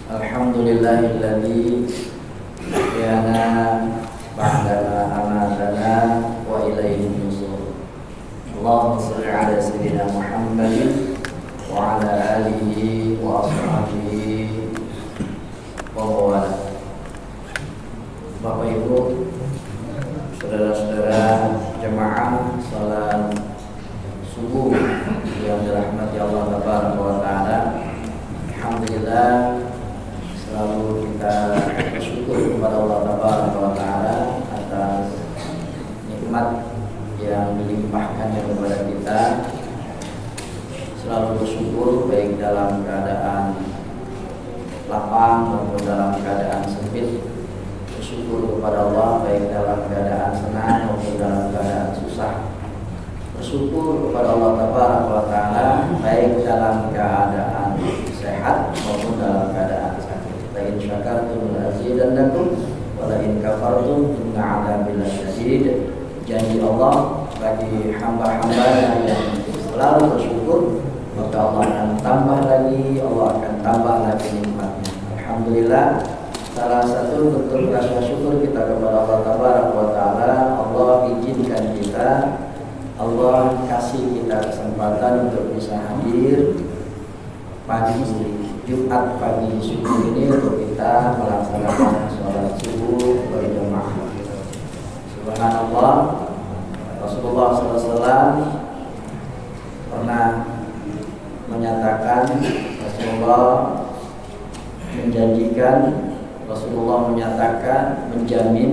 Alhamdulillahilladzi ahyana ba'dama amatana wa ilaihi nusyur. Allahumma shalli ala sayyidina Muhammadin wa ala alihi wa ashabihi wa mawala. Bapak Ibu, saudara-saudara jemaah salat subuh yang dirahmati Allah Tabaraka wa Ta'ala. Alhamdulillah, selalu kita bersyukur kepada Allah Tabaraka wa Ta'ala atas nikmat yang dilimpahkannya kepada kita. Selalu bersyukur baik dalam keadaan lapang maupun dalam keadaan sempit. Bersyukur kepada Allah baik dalam keadaan senang maupun dalam keadaan susah. Bersyukur kepada Allah Tabaraka wa Ta'ala baik dalam keadaan sehat maupun dalam keadaan sakit. La in syakartum la azidannakum wa la in kafartum inna 'adzabi lasyadid. Janji Allah bagi hamba-hambanya yang selalu bersyukur, maka Allah akan tambah lagi, Allah akan tambah lagi nikmatnya. Alhamdulillah, salah satu bentuk rasa syukur kita kepada Allah Tabaraka wa Ta'ala, Allah izinkan kita, Allah kasih kita kesempatan untuk bisa hadir pagi Jumat pagi subuh ini untuk kita melaksanakan sholat subuh berjamaah. Subhanallah, Rasulullah SAW pernah menyatakan, Rasulullah menyatakan, menjamin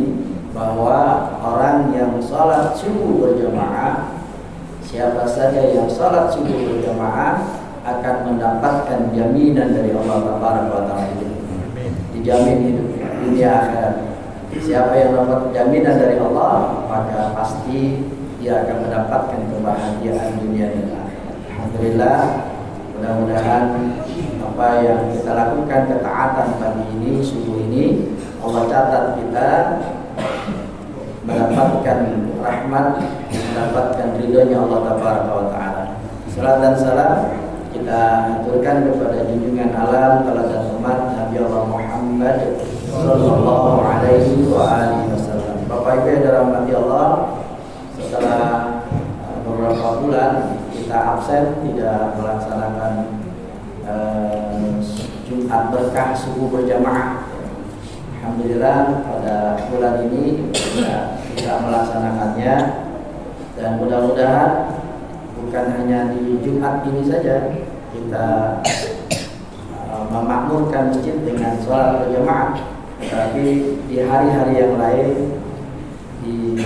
bahwa orang yang sholat subuh berjamaah, siapa saja yang sholat subuh berjamaah akan mendapatkan jaminan dari Allah Tabaraka wa Ta'ala. Dijamin hidup dunia akhirat. Siapa yang dapat jaminan dari Allah, maka pasti dia akan mendapatkan kebahagiaan dunia dan akhirat. Alhamdulillah, mudah-mudahan apa yang kita lakukan, ketaatan pagi ini, subuh ini, Allah catat kita mendapatkan rahmat, mendapatkan ridhonya Allah Tabaraka wa Ta'ala. Salat dan salam kita aturkan kepada junjungan alam teladan umat Nabi Allah Muhammad sallallahu alaihi wa alihi wasallam. Bapak Ibu yang dirahmati Allah, setelah beberapa bulan kita absen tidak melaksanakan Jumat berkah subuh berjamaah. Alhamdulillah pada bulan ini kita melaksanakannya, dan mudah-mudahan bukan hanya di Jumat ini saja kita memakmurkan masjid dengan sholat berjamaah, tetapi di hari-hari yang lain, di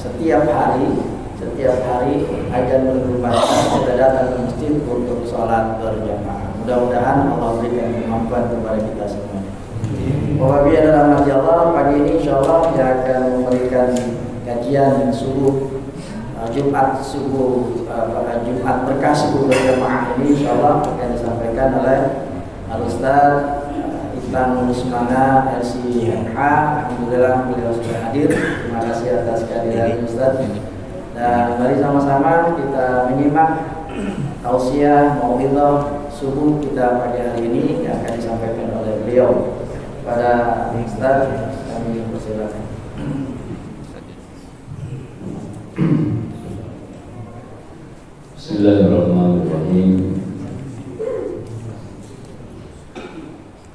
setiap hari azan berkumandang kita datang ke masjid untuk sholat berjamaah. Mudah-mudahan Allah berikan kemampuan kepada kita semua. Bapak Ibu dalam hati Allah, pagi ini insyaallah kita akan memberikan kajian subuh Jumat berkah subuh berjamaah ini insyaallah akan disampaikan oleh Al-Ustaz Ibtan Musmana LCMH. Alhamdulillah beliau sudah hadir. Terima kasih atas kehadiran Ustaz. Dan mari sama-sama kita menyimak tausiah mau'izah subuh kita pagi hari ini yang akan disampaikan oleh beliau. Pada Ustaz kami persilakan. Bismillahirrahmanirrahim.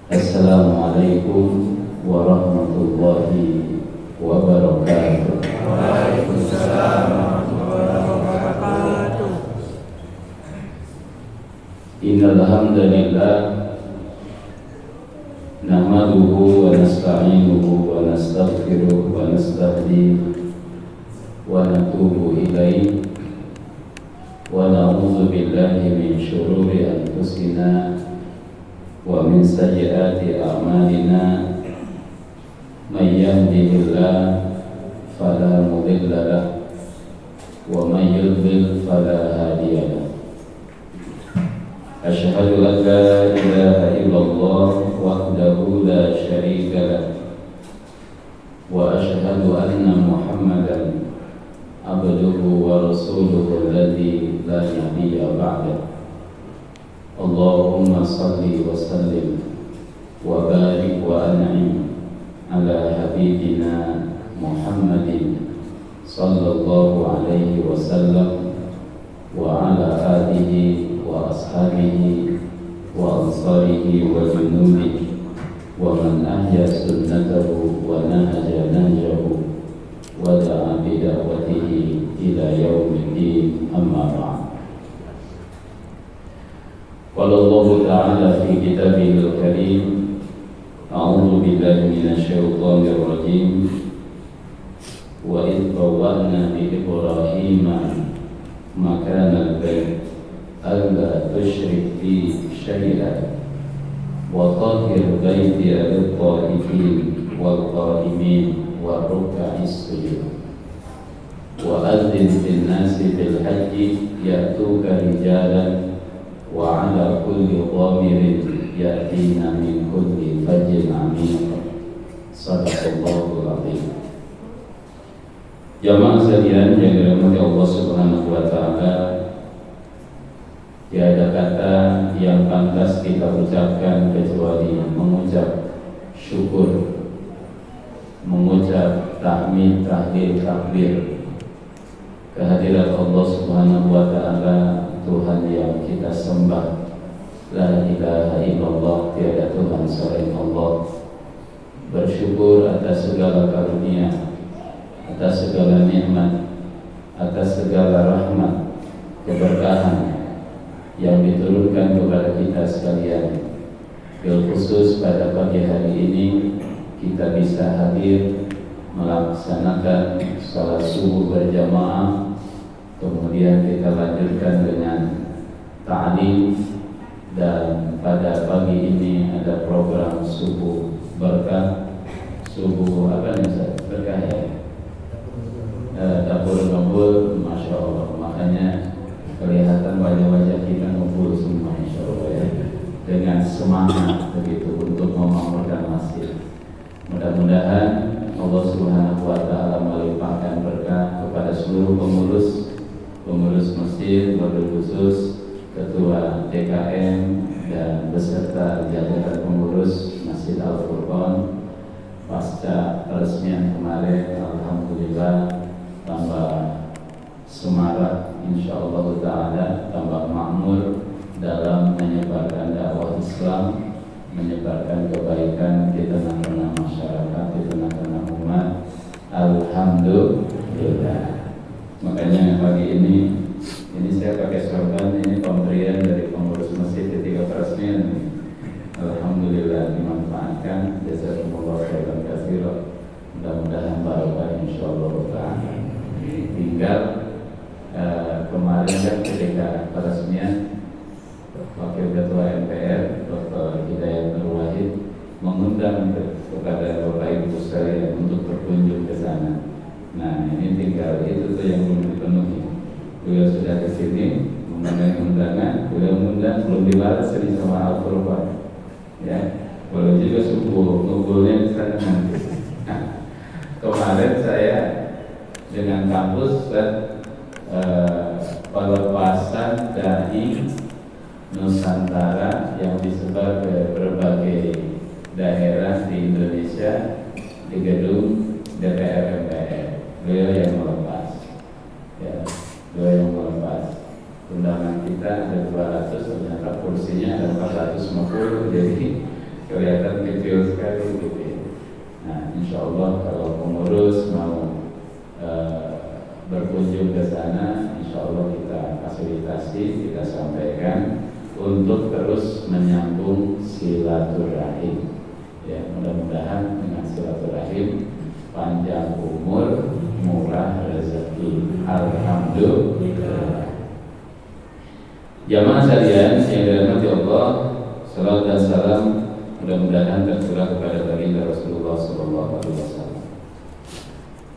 Assalamualaikum warahmatullahi wabarakatuh. Waalaikumsalam warahmatullahi wabarakatuh. Innal hamdalillah nahmaduhu wa nasta'inuhu wa nastaghfiruh wa nastahdihi wa natubu ilaihi wa na'udzu billahi min syururi anfusina wa min sayyiati a'malina. May yahdihillahu fala mudilla lahu wa may yudlil fala hadiya lahu. Asyhadu an la ilaha illallah wahdahu la syarika lahu wa asyhadu anna Muhammadan abduhu wa rasuluhu alladzi la nabiyya ba'dahu. Allahumma salli wa sallim wa barik wa an'im ala habibina Muhammadin sallallahu alaihi wasallam wa ala alihi wa ashabihi wa ansarihi wa junubihi wa man ahya sunnatahu wa nahaja nahjahu wa da'a bida'watihi ila yaumiddin, amma ba'd. Qala Allah Ta'ala fi kitabihil karim, a'udzu billahi minasy syaithanir rajim. Wa idh bawwa'na bi Ibrahima makanal bait alla tusyrik bi syai'an wa tahhir baiti lit-ta'ifin wal qa'imin wa ruk'a'is sujud wa adzin fil nasi bil hajji ya'tuka rijalan wa 'ala kulli dhamirin ya'tina min kulli fajjin 'amiq. Shadaqallahul 'azim. Jamaah sekalian yang dirahmati Allah Subhanahu wa taala, tiada kata yang pantas kita ucapkan kecuali mengucap syukur, mengucap tahmid, tahlil, takbir kehadirat Allah Subhanahu wa taala, Tuhan yang kita sembah. La ilaha illallah, tiada Tuhan selain Allah. Bersyukur atas segala karunia, atas segala nikmat, atas segala rahmat, keberkahan yang diturunkan kepada kita sekalian. Bil khusus pada pagi hari ini kita bisa hadir melaksanakan salat subuh berjamaah, kemudian kita lanjutkan dengan ta'lim, dan pada pagi ini ada program subuh berkah, subuh apa nih Ustaz? Berkah ya? Dapur ngumpul, Masya Allah. Makanya kelihatan wajah-wajah kita ngumpul semua, Insya Allah ya, dengan semangat begitu untuk memakmurkan masjid. Mudah-mudahan Allah Subhanahu wa taala melimpahkan berkah kepada seluruh pengurus masjid, wabil khusus ketua DKM dan beserta jajaran pengurus Masjid Al-Furqan. Pasca peresmian kemarin, alhamdulillah tambah semarak, insyaallah ta'ala tambah makmur dalam menyebarkan dakwah Islam, menyebarkan kebaikan di tengah-tengah masyarakat, di tengah-tengah umat. Alhamdulillah. Makanya pagi ini saya pakai sorban, ini pemberian dari pengurus masjid ketika peresmian. Alhamdulillah dimanfaatkan. Jazakumullah khairan katsiran. Mudah-mudahan barokah insyaallah ta'ala. Tinggal kemarin kan ketika peresmian, Wakil Ketua MPR Dr. Hidayat Nur Wahid mengundang kepada Bapak Ibu sekalian untuk berkunjung ke sana. Nah, ini tinggal itu tuh yang belum dipenuhi. Beliau sudah ke sini mengenai undangan, beliau mengundang, belum dibalas ini sama Al-Qurban. Ya, boleh juga subuh ngumpulnya di sana nanti. Nah, kemarin saya dengan kampus dan pelepasan dai Nusantara yang disebar ke berbagai daerah di Indonesia di gedung DPR MPR. Beliau yang melepas, ya, beliau yang melepas. Undangan kita ada 200, ternyata kursinya ada 450, jadi kelihatan kecil sekali gitu. Nah, insya Allah kalau pengurus mau berkunjung ke sana, insya Allah kita fasilitasi, kita sampaikan untuk terus menyambung silaturahim. Ya, mudah-mudahan dengan silaturahim panjang umur, murah rezeki. Alhamdulillah. Jamaah sekalian yang dirahmati Allah, salawat dan salam mudah-mudahan tercurah kepada baginda Rasulullah SAW.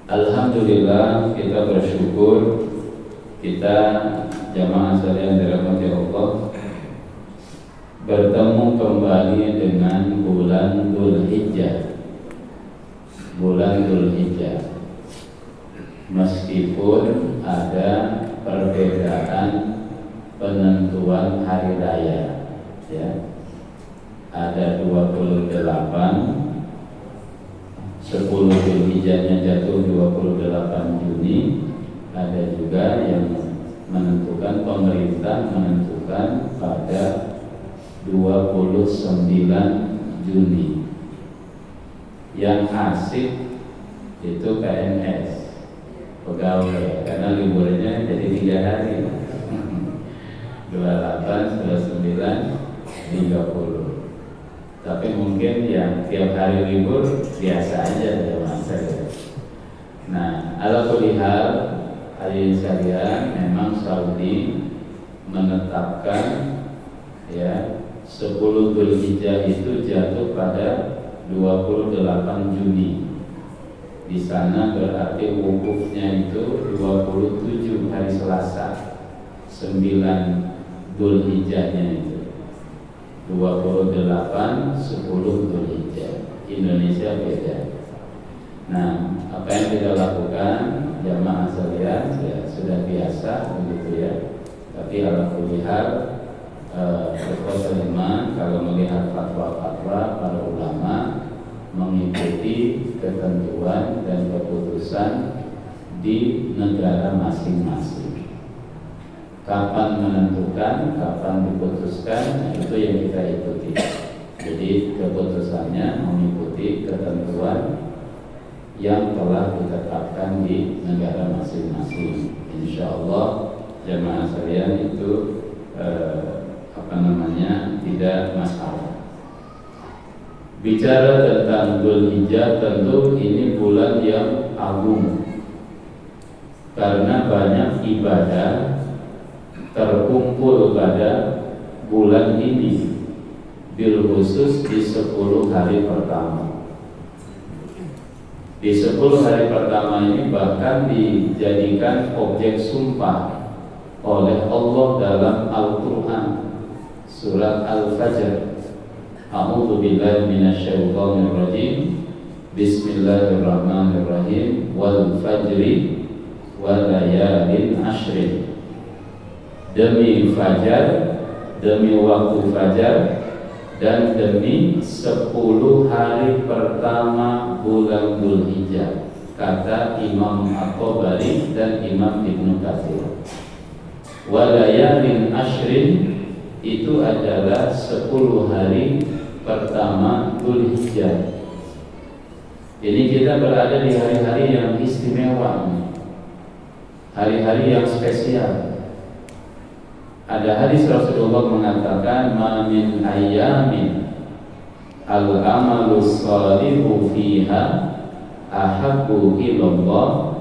Alhamdulillah, kita bersyukur, kita jamaah sekalian dirahmati Allah bertemu kembali dengan bulan Dzulhijjah. Bulan Dzulhijjah, meskipun ada perbedaan penentuan hari raya, ada 28, 10 Dzulhijjahnya jatuh 28 Juni. Ada juga yang menentukan, pemerintah menentukan pada 29 Juni. Yang asik itu PNS, pegawai, karena liburnya jadi 3 hari 28, 29, 30. Tapi mungkin yang tiap hari libur biasa aja jamaah saya. Nah, ala kulli hal, hadirin sekalian, memang Saudi menetapkan ya 10 Dzulhijjah itu jatuh pada 28 Juni. Di sana berarti wukufnya itu 27 hari Selasa, 9 Dzulhijjahnya itu 28, 10 Dzulhijjah. Indonesia beda. Nah, apa yang kita lakukan jamaah sekalian ya sudah biasa begitu ya. Tapi alhamdulillah iman kalau melihat fatwa-fatwa para ulama mengikuti ketentuan dan keputusan di negara masing-masing. Kapan menentukan, kapan diputuskan, itu yang kita ikuti. Jadi keputusannya mengikuti ketentuan yang telah ditetapkan di negara masing-masing. Insya Allah jamaah sekalian itu tidak masalah. Bicara tentang Dzulhijjah, tentu ini bulan yang agung karena banyak ibadah terkumpul pada bulan ini, bil khusus di 10 hari pertama. Di 10 hari pertama ini bahkan dijadikan objek sumpah oleh Allah dalam Al-Quran, surat Al-Fajr. A'udzu billahi minasyaitonir rajim. Bismillahirrahmanirrahim. Wal fajri wal layalin ashrin. Demi fajar, demi waktu fajar, dan demi 10 hari pertama bulan Dzulhijjah, kata Imam At-Tabari dan Imam Ibnu Katsir. Walayalin ashrin itu adalah 10 hari pertama Dzulhijjah. Ini kita berada di hari-hari yang istimewa, hari-hari yang spesial. Ada hadis Rasulullah mengatakan, "Ma min ayyamin al-amalu shalihu fiha ahabbu ilallah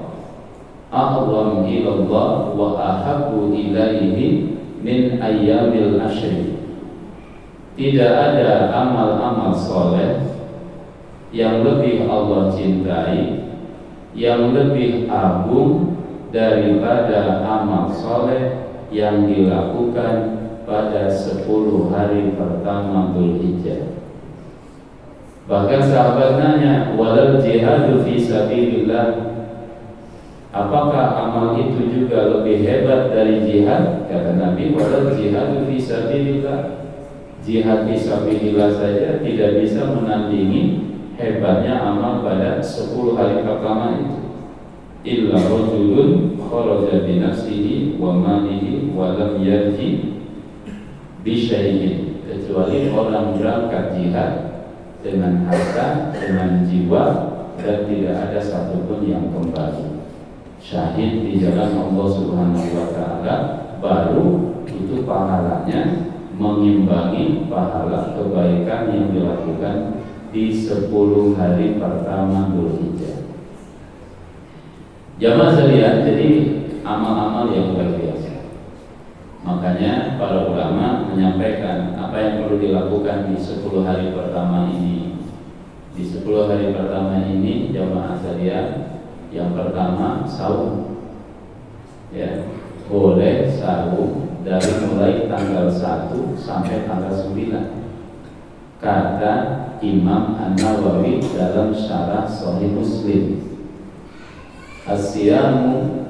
a'zam ilallah wa ahabbu ilaihi min ayyamil ashri." Tidak ada amal-amal soleh yang lebih Allah cintai, yang lebih agung daripada amal soleh yang dilakukan pada 10 hari pertama Dzulhijjah. Bahkan sahabat nanya, "Walal jihadu fi sabilillah?" Apakah amal itu juga lebih hebat dari jihad? Kata Nabi, "Walal jihadu fi sabilillah." Jihad fi sabilillah saja tidak bisa menandingi hebatnya amal pada 10 hari pertama itu. Illa rajulun kharaja bi nafsihi wa malihi wa lam yarji bi syai'in, kecuali orang berangkat jihad dengan harta, dengan jiwa, dan tidak ada satupun yang kembali. Syahid di jalan Allah Subhanahu wa taala, baru itu pahalanya mengimbangi pahala kebaikan yang dilakukan di 10 hari pertama Dzulhijjah. Jamaah sekalian, jadi amal-amal yang luar biasa. Makanya para ulama menyampaikan apa yang perlu dilakukan di 10 hari pertama ini. Di 10 hari pertama ini jamaah sekalian, yang pertama saum. Ya, boleh saum dari mulai tanggal 1 sampai tanggal 9. Kata Imam An-Nawawi dalam Syarah Sahih Muslim, as-siyamu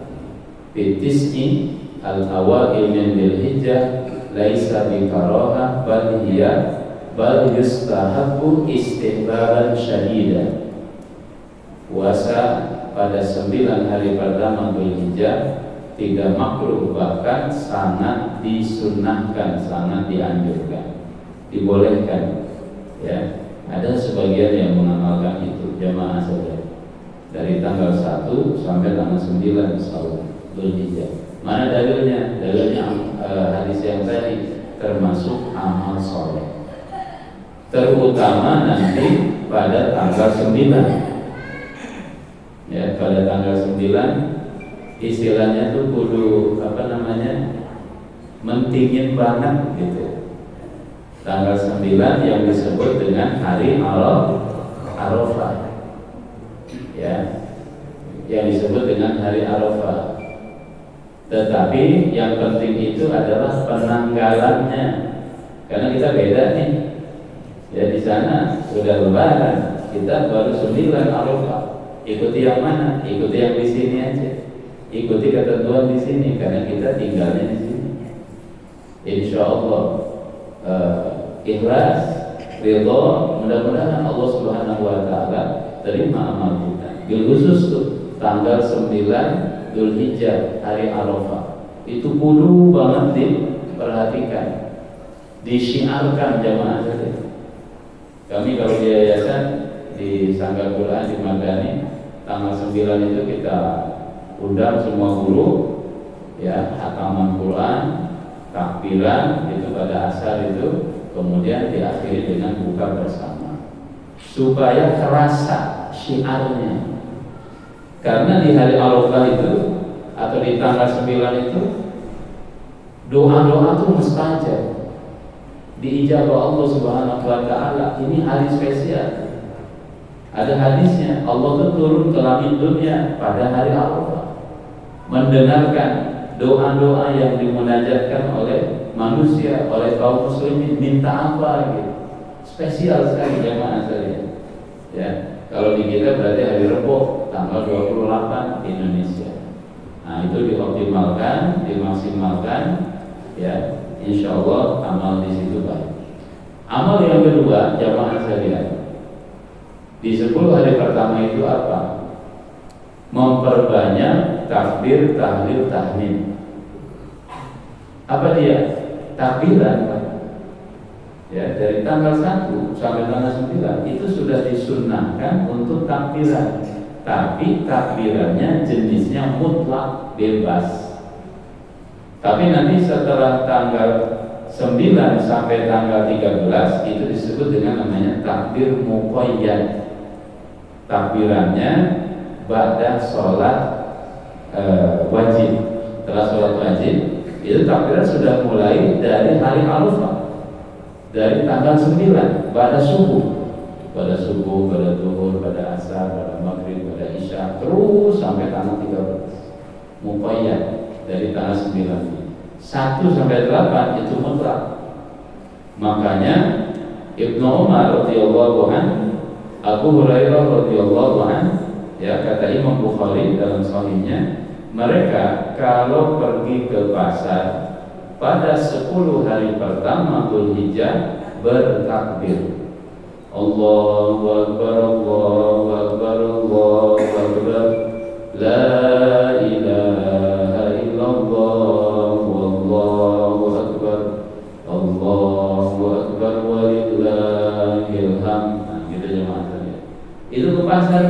bitis'i al-awail min Dzulhijjah laisa bi karahah bal hiya bal yustahabbu istihbaban syadidan. Puasa pada 9 hari pertama Dzulhijjah tidak makruh, bahkan sangat disunahkan, sangat dianjurkan, dibolehkan. Ya, ada sebagian yang mengamalkan itu, jamaah saja, dari tanggal 1 sampai tanggal 9 Dzulhijjah. Mana dalilnya? Dalilnya hadis yang tadi, termasuk amal soleh, terutama nanti pada tanggal 9. Ya, pada tanggal 9 istilahnya tuh kudu mentingin banget gitu. Tanggal 9 yang disebut dengan hari Arafah. Ya, yang disebut dengan hari Arafah. Tetapi yang penting itu adalah penanggalannya, karena kita beda nih. Ya, di sana sudah Lebaran, kita baru 9 Arafah. Ikuti yang mana? Ikuti yang di sini aja. Ikuti ketentuan di sini, karena kita tinggalnya di sini. Insya Allah ikhlas, ridho, mudah-mudahan Allah Subhanahu Wa Taala terima amal kita. Khusus tuh tanggal 9 Dzulhijjah, hari Arafah, itu kudu banget diperhatikan, disiarkan jamaah saja. Kami kalau di yayasan di Sanggar Quran di Madani, tanggal 9 itu kita undang semua guru, ya, hataman Quran, takbiran itu pada asar itu, kemudian diakhiri dengan buka bersama, supaya terasa syiarnya. Karena di hari Arafah itu atau di tanggal 9 itu doa-doa itu mustajab, diijabah Allah Subhanahu Wa Taala. Ini hari spesial. Ada hadisnya, Allah itu turun ke langit dunia pada hari Arafah, mendengarkan doa-doa yang dimunajatkan oleh manusia, oleh kaum muslimin, minta apa gitu. Spesial sekali jamaah sekalian. Ya, kalau di kita berarti hari Rebo tanggal 28 di Indonesia. Nah, itu dioptimalkan, dimaksimalkan, ya. Insya Allah amal di situ baik. Amal yang kedua jamaah sekalian, di 10 hari pertama itu apa? Memperbanyak takbir, tahlil, tahmid. Apa dia? Takbiran. Ya, dari tanggal 1 sampai tanggal 9 itu sudah disunnahkan untuk takbiran. Tapi takbirannya jenisnya mutlak, bebas. Tapi nanti setelah tanggal 9 sampai tanggal 13 itu disebut dengan namanya takbir muqayyad. Takbirannya ba'da sholat wajib. Setelah sholat wajib itu takbiran sudah mulai dari hari Arafah, dari tanggal 9, pada subuh, pada zuhur, pada asar, pada maghrib, pada isya, terus sampai tanggal 13. Muqayyad dari tanggal 9. 1 sampai 8 itu mutlak. Makanya Ibnu Umar radhiyallahu anhu, Abu Hurairah radhiyallahu anhu, ya, kata Imam Bukhari dalam sahihnya, mereka kalau pergi ke pasar pada 10 hari pertama Dzulhijjah bertakbir, Allahu Akbar, Allahu Akbar, Allahu Akbar, la ilaha illallah, wallahu akbar, Allahu Akbar, walillahil hamd. Nah, gitu jemaah sekalian. Itu ke pasar.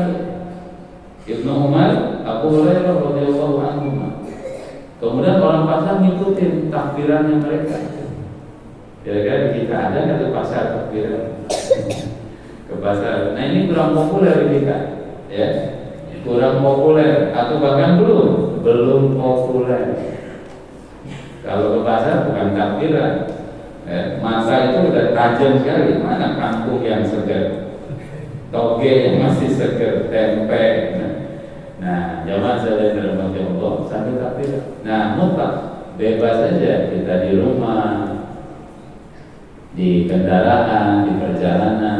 Ibnu Umar, Abu Hurairah radhiyallahu anhu. Kemudian orang pasar ngikutin takbirannya mereka. Kira-kira kita ada nggak ke pasar takbiran? Ke pasar. Nah, ini kurang populer di kita, ya, kurang populer atau bahkan belum populer. Kalau ke pasar bukan takbiran, masa itu udah tajam sekali. Mana kampung yang segar, toge yang masih segar, tempe. Nah, jamaah sekalian dirahmati Allah, sambil takbiran. Nah, mutlak, bebas saja kita di rumah, di kendaraan, di perjalanan.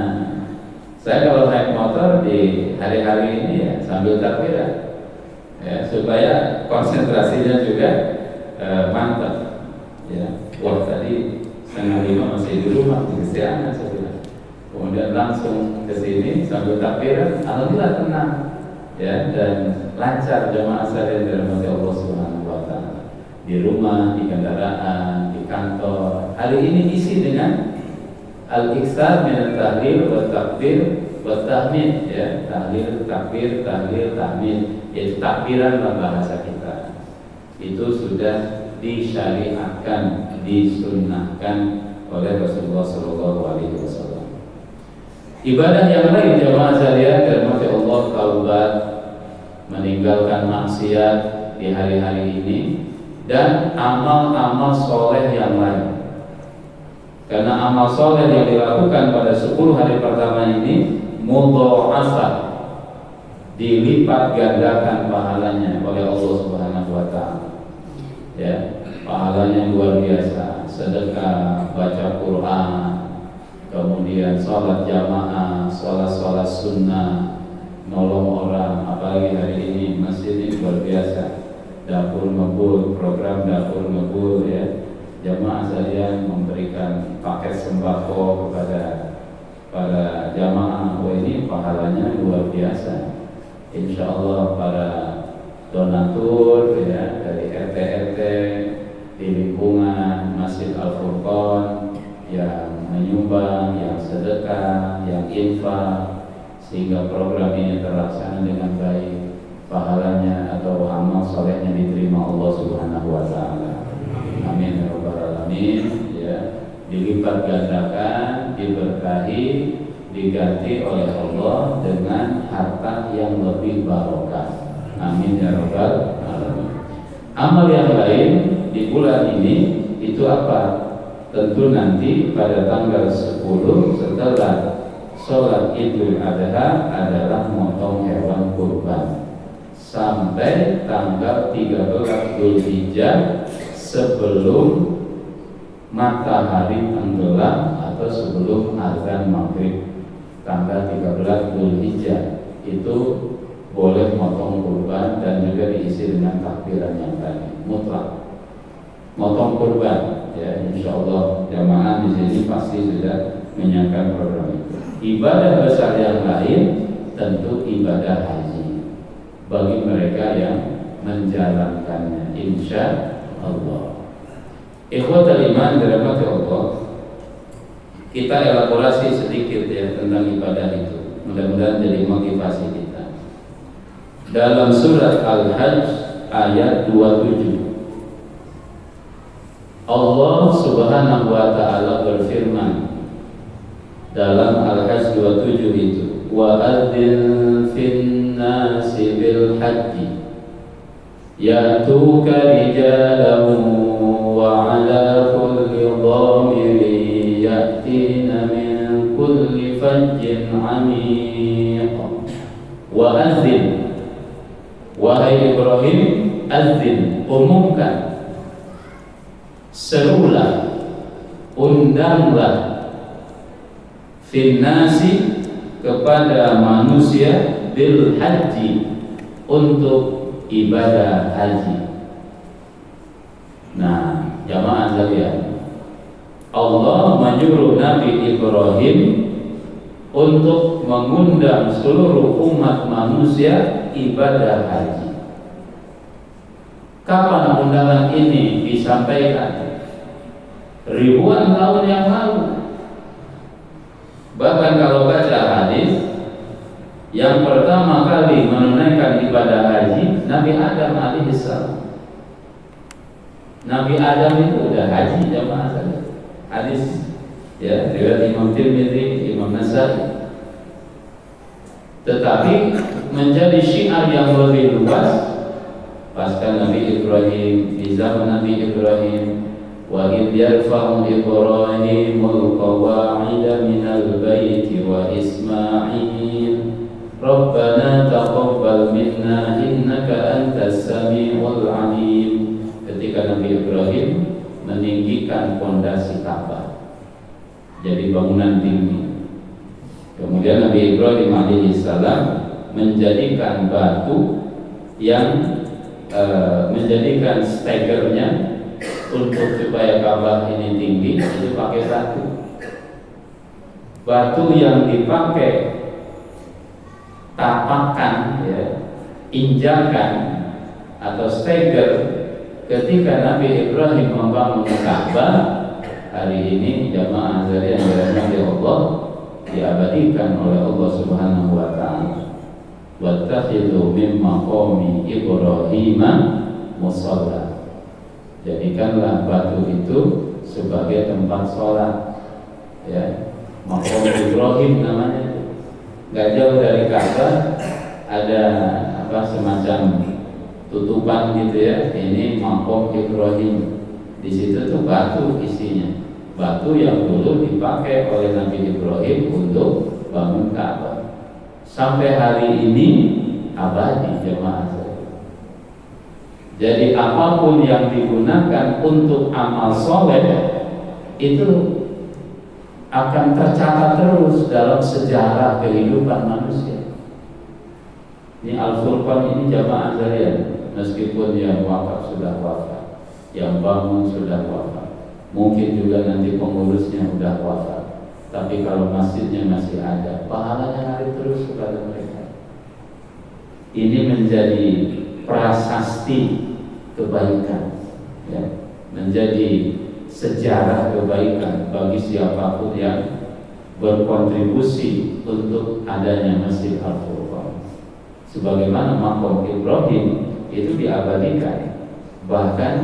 Saya kalau naik motor di hari-hari ini ya sambil takbiran, ya, supaya konsentrasinya juga mantap. Ya, wah tadi 4:30 masih di rumah di Kesiangan saya bilang. Kemudian langsung ke sini sambil takbiran, alhamdulillah tenang ya, dan lancar jamaah sekalian dirahmati Allah Subhanahu wa taala. Di rumah, di kendaraan, di kantor. Hari ini isi dengan al-iksar min at-tahlil wa takbir wa tahmid ya, tahlil, takbir, tahlil, tahmid, yaitu takbiran dalam bahasa kita. Itu sudah disyariatkan, disunnahkan oleh Rasulullah sallallahu alaihi wasallam. Ibadah yang lain jamaah sekalian dirahmati Allah, taubat, meninggalkan maksiat di hari-hari ini, dan amal-amal soleh yang lain. Karena amal soleh yang dilakukan pada 10 hari pertama ini mudha'afah, dilipat gandakan pahalanya oleh Allah Subhanahu wa taala. Ya, pahalanya luar biasa. Sedekah, baca Quran, kemudian sholat jamaah, sholat sunnah, nolong orang, apalagi hari ini masjid ini luar biasa. Dapur ngebul, program dapur ngebul ya. Jamaah sekalian memberikan paket sembako kepada para jamaah. Oh, ini pahalanya luar biasa. Insya Allah para donatur ya dari RT di lingkungan Masjid Al-Furqan yang menyumbang, yang sedekah, yang infak, sehingga program ini terlaksana dengan baik, pahalanya atau amal solehnya diterima Allah Subhanahu wa taala. Amin ya rabbal alamin ya. Dilipat gandakan, diberkahi, diganti oleh Allah dengan harta yang lebih barokah. Amin ya rabbal alamin. Amal yang lain di bulan ini itu apa? Tentu nanti pada tanggal 10 setelah sholat Idul Adha adalah motong hewan kurban sampai tanggal 13 Dzulhijjah, sebelum matahari tenggelam atau sebelum azan maghrib. Tanggal 13 Dzulhijjah itu boleh motong kurban dan juga diisi dengan takbiran yang tadi mutlak. Motong kurban ya, insya Allah jamaah di sini pasti sudah menyiapkan program itu. Ibadah besar yang lain tentu ibadah haji bagi mereka yang menjalankannya, insya Allah. Ikhwatul iman dirahmati Allah, kita elaborasi sedikit ya tentang ibadah itu. Mudah-mudahan jadi motivasi kita. Dalam surat Al-Hajj ayat 27, Allah Subhanahu wa taala berfirman dalam Al-Hajj 27 itu, wa adzin fin nasi bil hajji ya'tuka rijalan wa 'ala kulli dhamirin ya'tina min kulli fajjin 'amiq. Wa adzin, wahai Ibrahim, adzin, umumkan, serulah, undanglah, finnasi, kepada manusia, bil haji, untuk ibadah haji. Nah, jamaah sekalian, Allah menyuruh Nabi Ibrahim untuk mengundang seluruh umat manusia ibadah haji. Kapan undangan ini disampaikan? Ribuan tahun yang lalu. Bahkan kalau baca hadis, yang pertama kali menunaikan ibadah haji Nabi Adam alaihissalam. Nabi Adam itu udah haji jamaah sekalian. Hadis ya, riwayat Imam Tirmidzi, Imam Nasai. Tetapi menjadi syiar yang lebih luas pasca Nabi Ibrahim, di zaman Nabi Ibrahim, wa idh yarfa'u Ibrahimul qawa'ida minal baiti wa Ismail Rabbana taqabbal minna innaka antas samiul alim. Ketika Nabi Ibrahim meninggikan pondasi Ka'bah jadi bangunan tinggi, kemudian Nabi Ibrahim alaihissalam menjadikan batu yang menjadikan stegernya untuk supaya Ka'bah ini tinggi itu pakai batu. Batu yang dipakai tapakan, ya, injakan atau steger ketika Nabi Ibrahim membangun Ka'bah. Hari ini jamaah sekalian yang dirahmati Allah, diabadikan oleh Allah Subhanahu wa taala. Wattakhidhu min maqami Ibrahim musalla. Jadikanlah batu itu sebagai tempat sholat, ya. Maqam Ibrahim namanya. Gak jauh dari Ka'bah ada semacam tutupan gitu, ya. Ini Maqam Ibrahim. Di situ tuh batu isinya. Batu yang dulu dipakai oleh Nabi Ibrahim untuk bangun Ka'bah. Sampai hari ini abadi, jemaah saya. Jadi apapun yang digunakan untuk amal soleh itu akan tercatat terus dalam sejarah kehidupan manusia. Ini Al-Furqan ini jamaah sekalian, meskipun yang wakaf sudah wafat, yang bangun sudah wafat, mungkin juga nanti pengurusnya sudah wafat, tapi kalau masjidnya masih ada, pahalanya ngalir terus kepada mereka. Ini menjadi prasasti kebaikan, ya, menjadi sejarah kebaikan bagi siapapun yang berkontribusi untuk adanya Masjid Al-Furqan. Sebagaimana Maqam Ibrahim itu diabadikan. Bahkan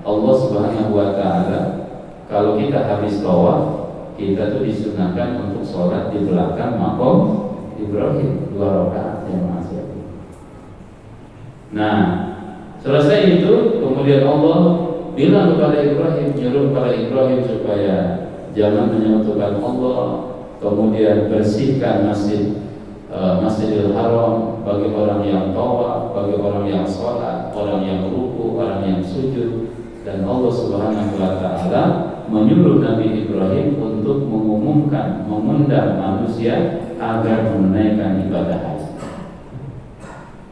Allah Subhanahu wa taala kalau kita habis tawaf, kita tuh disunahkan untuk sholat di belakang Maqam Ibrahim 2 rakaat jamaah sekalian. Nah, selesai itu kemudian Allah bilang kepada Ibrahim, nyuruh kepada Ibrahim supaya jangan menyekutukan Allah, kemudian bersihkan Masjidil Haram bagi orang yang tawaf, bagi orang yang sholat, orang yang ruku, orang yang sujud. Dan Allah Subhanahu wa taala menyuruh Nabi Ibrahim untuk mengumumkan, mengundang manusia agar menunaikan ibadah haji.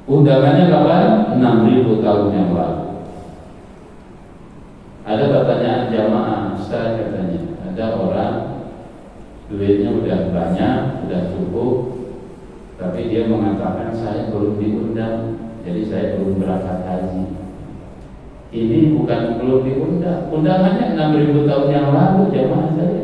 Undangannya kapan? 6.000 tahun yang lalu. Ada pertanyaan jamaah, Ustaz, katanya ada orang duitnya udah banyak, udah cukup, tapi dia mengatakan saya belum diundang, jadi saya belum berangkat haji. Ini bukan belum diundang, undangannya 6.000 tahun yang lalu jamaah saya.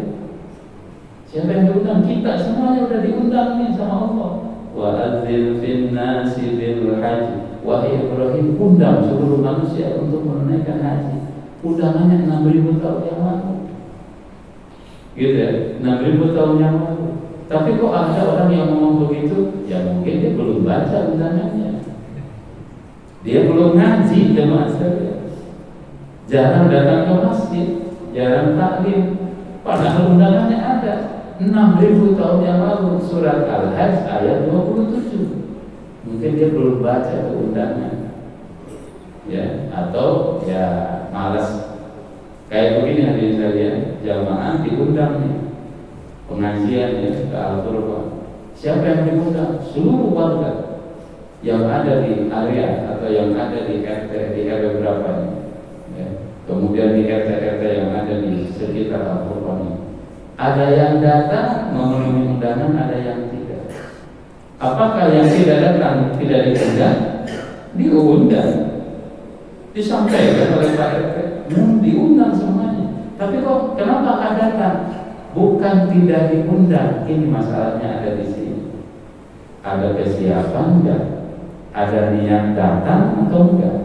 Siapa yang diundang? Kita semuanya udah diundang nih sama Allah. Wa adzil fin nasi bil haji. Wahai Ibrahim, undang seluruh manusia untuk menunaikan haji. Undangannya 6.000 tahun yang lalu, gitu ya, 6.000 tahun yang lalu. Tapi kok ada orang yang ngomong begitu? Ya mungkin dia belum baca undangannya, dia belum ngaji jemaah sekalian, jarang datang ke masjid, jarang taklim. Padahal undangannya ada 6.000 tahun yang lalu, surat Al-Hajj ayat 27. Mungkin dia belum baca undangan, ya, atau ya malas. Kayak begini hadirin sekalian, jamaah diundang nih pengajian ya ke Al-Furqan. Siapa yang diundang? Seluruh warga yang ada di area atau yang ada di RT di RW berapa nih, ya. Kemudian di RT-RT yang ada di sekitar Al-Furqan ini. Ada yang datang memenuhi undangan, ada yang tidak. Apakah yang tidak datang tidak diundang? Diundang, disampaikan oleh Pak RT, diundang semuanya. Tapi kok kenapa nggak datang? Bukan tidak diundang, ini masalahnya ada di sini. Ada kesiapan enggak? Ada niat datang atau enggak?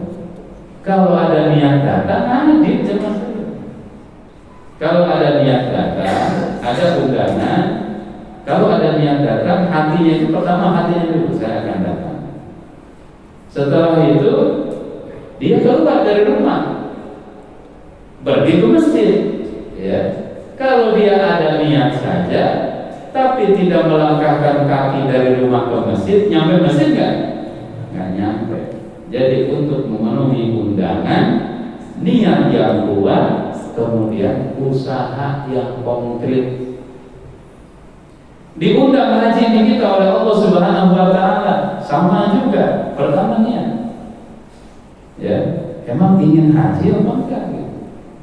Kalau ada niat datang, hadir jemaah sekalian. Kalau ada niat datang, ada undangan. Kalau ada niat datang, hatinya itu pertama hatinya dulu, saya akan datang. Setelah itu dia keluar dari rumah, pergi ke masjid, ya. Kalau dia ada niat saja, tapi tidak melangkahkan kaki dari rumah ke masjid, nyampe masjid nggak nyampe. Jadi untuk memenuhi undangan, niat yang kuat, kemudian usaha yang konkret. Diundang haji ini kita oleh Allah Subhanahu wa taala, sama juga pertama niat. Ya, emang ingin haji apa enggak gitu.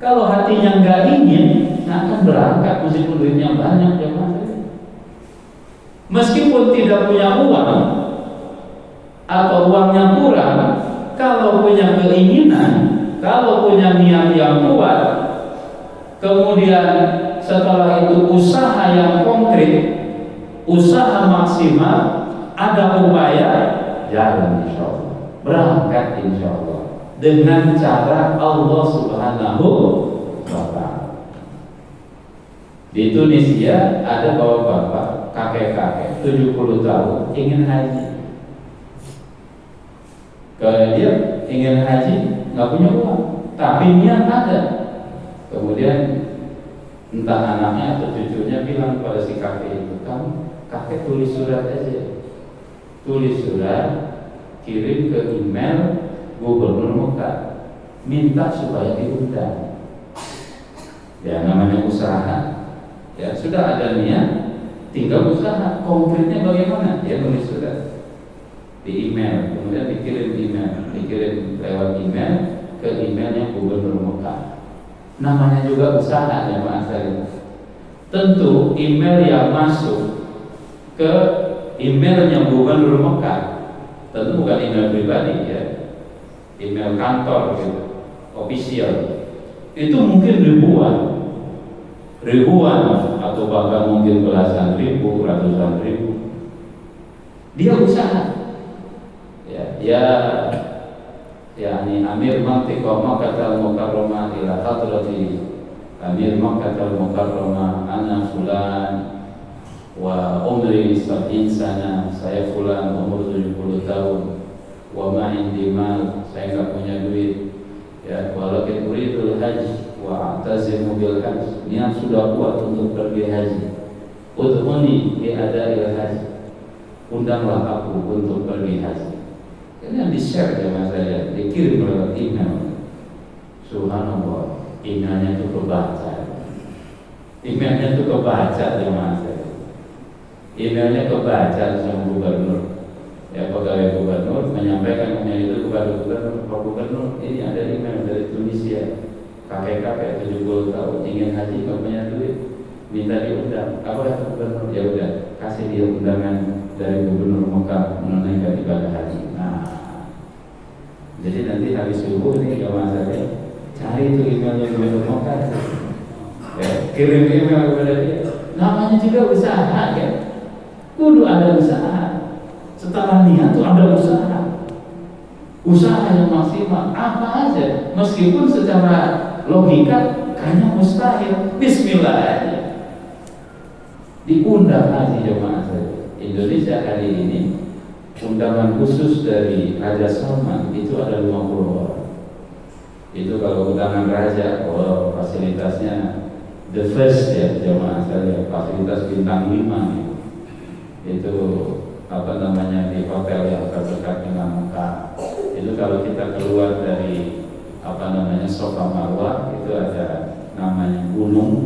Kalau hatinya nggak ingin, nggak akan berangkat meskipun duitnya banyak jemaah. Meskipun tidak punya uang atau uangnya kurang, kalau punya keinginan, kalau punya niat yang kuat, kemudian setelah itu usaha yang konkret, usaha maksimal, ada upaya, jalan insya Allah, berangkat insya Allah dengan cara Allah Subhanahu wa Ta'ala. Di Tunisia ada bapak-bapak, kakek-kakek 70 tahun ingin haji. Kalau dia ingin haji nggak punya uang, tapi niat ada. Kemudian entah anaknya atau cucunya bilang pada si kakek itu, kamu kakek tulis surat aja, tulis surat, kirim ke email Gubernur Mekah, minta supaya diundang. Ya namanya usaha, ya sudah ada niat, tinggal usaha. Konkretnya bagaimana? Dia tulis surat di email, kemudian dikirim lewat email ke emailnya Gubernur Mekah. Namanya juga usaha ya Pak Asari. Tentu email yang masuk ke emailnya Gubernur Mekah tentu bukan email pribadi ya, email kantor gitu, official. Itu mungkin ribuan atau bahkan mungkin belasan ribu, ratusan ribu. Dia usaha. Ya yakni Amir Mantiqah Makkah Al-Mukarramah ila hadrati Amir Makkah Al-Mukarramah ana fulan wa umri 70 sana, saya fulan umur 70 tahun wa ma indi mal, saya enggak punya duit ya, walakin uridul haji wa a'tazimu bil haji, niat sudah kuat untuk pergi haji, udhuni bi ada'il haji, undanglah aku untuk pergi haji. Ini yang di-share sama saya, dikirim lewat email. Subhanallah, emailnya itu kebaca. Emailnya itu kebaca sama saya. Emailnya kebaca sama gubernur. Ya pegawai gubernur menyampaikan email itu kepada gubernur. Pak Gubernur, ini ada email dari Tunisia. Kakek-kakek 70 tahun ingin haji, nggak punya duit, minta diundang. Apa kata gubernur? Ya udah, kasih dia undangan dari Gubernur Mekah menunaikan ibadah haji. Nah, jadi nanti hari subuh nih jamaah saya cari itu emailnya Gubernur Mekah, ya, kirim email kepada dia. Namanya juga usaha ya, kudu ada usaha. Setelah niat tuh ada usaha yang maksimal apa aja, meskipun secara logika kayaknya mustahil. Bismillah aja. Diundang haji jemaah saya. Indonesia hari ini undangan khusus dari Raja Salman itu ada 50 orang. Itu kalau undangan raja, oh fasilitasnya the first ya jemaah saya, fasilitas bintang 5 gitu. Itu apa namanya di hotel yang terdekat dengan Mekah. Itu kalau kita keluar dari apa namanya Safa Marwah itu ada namanya gunung